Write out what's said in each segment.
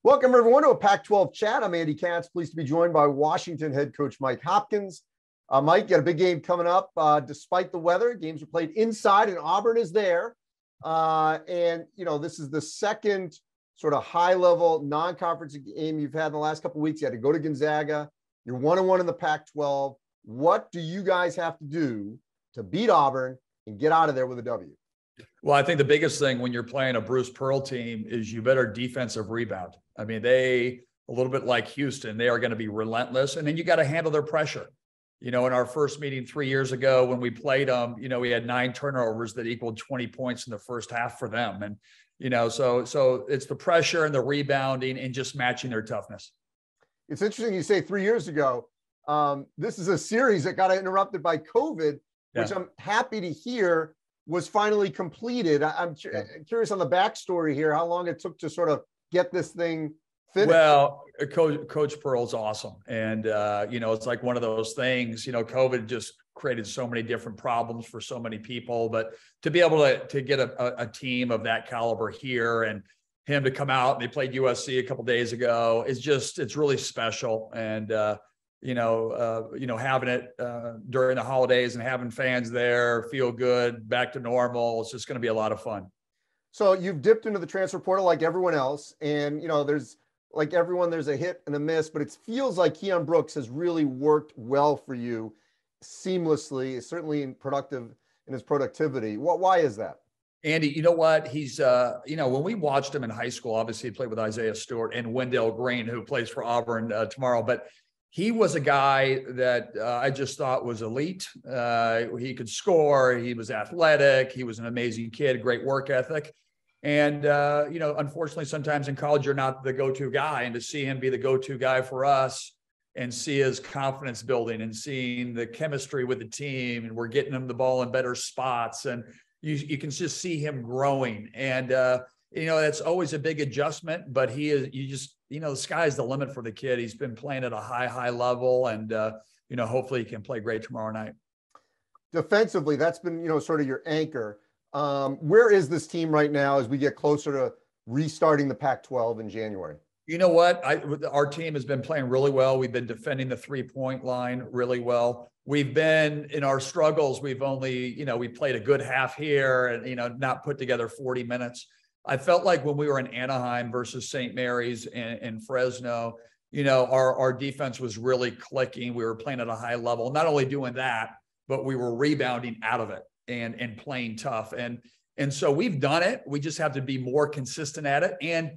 Welcome, everyone, to a Pac-12 chat. I'm Andy Katz, pleased to be joined by Washington head coach Mike Hopkins. Mike, got a big game coming up. Despite the weather, games are played inside, and Auburn is there. This is the second sort of high-level non-conference game you've had in the last couple of weeks. You had to go to Gonzaga. You're 1-1 in the Pac-12. What do you guys have to do to beat Auburn and get out of there with a W? Well, I think the biggest thing when you're playing a Bruce Pearl team is you better defensive rebound. I mean, a little bit like Houston, they are going to be relentless. And then you got to handle their pressure. You know, in our first meeting 3 years ago, when we played them, we had 9 turnovers that equaled 20 points in the first half for them. And, so it's the pressure and the rebounding and just matching their toughness. It's interesting you say 3 years ago. This is a series that got interrupted by COVID, which I'm happy to hear was finally completed. I'm curious on the backstory here, how long it took to sort of get this thing finished. Well, Coach Pearl's awesome. And, it's like one of those things, COVID just created so many different problems for so many people, but to be able to get a team of that caliber here and him to come out, and they played USC a couple of days ago, it's really special. And, having it during the holidays and having fans there, feel good, back to normal. It's just going to be a lot of fun. So you've dipped into the transfer portal like everyone else. And, there's like everyone, there's a hit and a miss, but it feels like Keon Brooks has really worked well for you seamlessly, certainly in his productivity. Why is that? Andy, you know what? He's, when we watched him in high school, obviously he played with Isaiah Stewart and Wendell Green, who plays for Auburn tomorrow, but he was a guy that I just thought was elite. He could score. He was athletic. He was an amazing kid, great work ethic. And, unfortunately, sometimes in college, you're not the go-to guy. And to see him be the go-to guy for us and see his confidence building and seeing the chemistry with the team, and we're getting him the ball in better spots. And you can just see him growing. And, that's always a big adjustment, but the sky's the limit for the kid. He's been playing at a high level, and, hopefully he can play great tomorrow night. Defensively, that's been, sort of your anchor. Where is this team right now as we get closer to restarting the Pac-12 in January? You know what? Our team has been playing really well. We've been defending the 3-point line really well. We've been in our struggles. We've only, we played a good half here and, not put together 40 minutes. I felt like when we were in Anaheim versus St. Mary's and Fresno, our defense was really clicking. We were playing at a high level, not only doing that, but we were rebounding out of it and playing tough. And so we've done it. We just have to be more consistent at it. And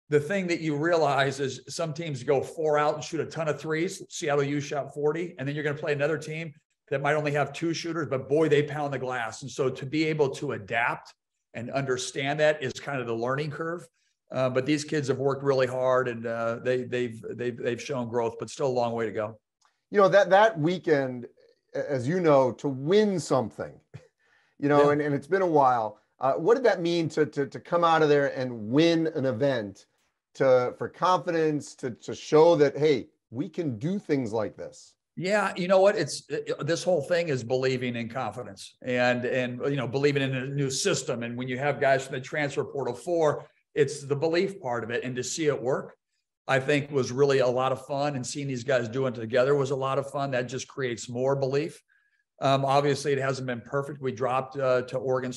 the thing that you realize is some teams go 4 out and shoot a ton of threes. Seattle U shot 40. And then you're going to play another team that might only have 2 shooters, but boy, they pound the glass. And so to be able to adapt and understand that is kind of the learning curve. But these kids have worked really hard, and they've shown growth, but still a long way to go. That weekend, as you know, to win something, and it's been a while. What did that mean to come out of there and win an event, for confidence, to show that, hey, we can do things like this? Yeah, you know what? This whole thing is believing in confidence and believing in a new system. And when you have guys from the transfer portal it's the belief part of it, and to see it work, I think was really a lot of fun. And seeing these guys doing it together was a lot of fun. That just creates more belief. Obviously, it hasn't been perfect. We dropped to Oregon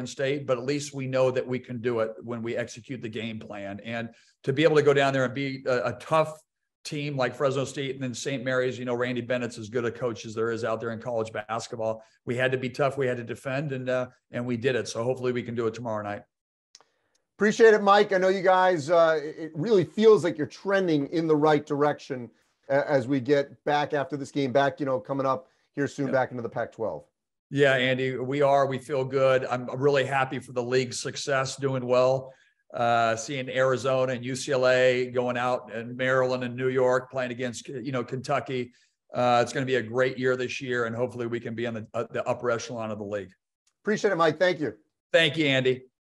State, but at least we know that we can do it when we execute the game plan. And to be able to go down there and be a tough team like Fresno State and then St. Mary's, Randy Bennett's as good a coach as there is out there in college basketball. We had to be tough. We had to defend, and we did it. So hopefully we can do it tomorrow night. Appreciate it, Mike. I know you guys, it really feels like you're trending in the right direction as we get back after this game back, coming up here soon, back into the Pac-12. Yeah, Andy, we feel good. I'm really happy for the league's success, doing well. Seeing Arizona and UCLA going out, and Maryland and New York playing against, Kentucky. It's going to be a great year this year, and hopefully we can be on the upper echelon of the league. Appreciate it, Mike. Thank you. Thank you, Andy.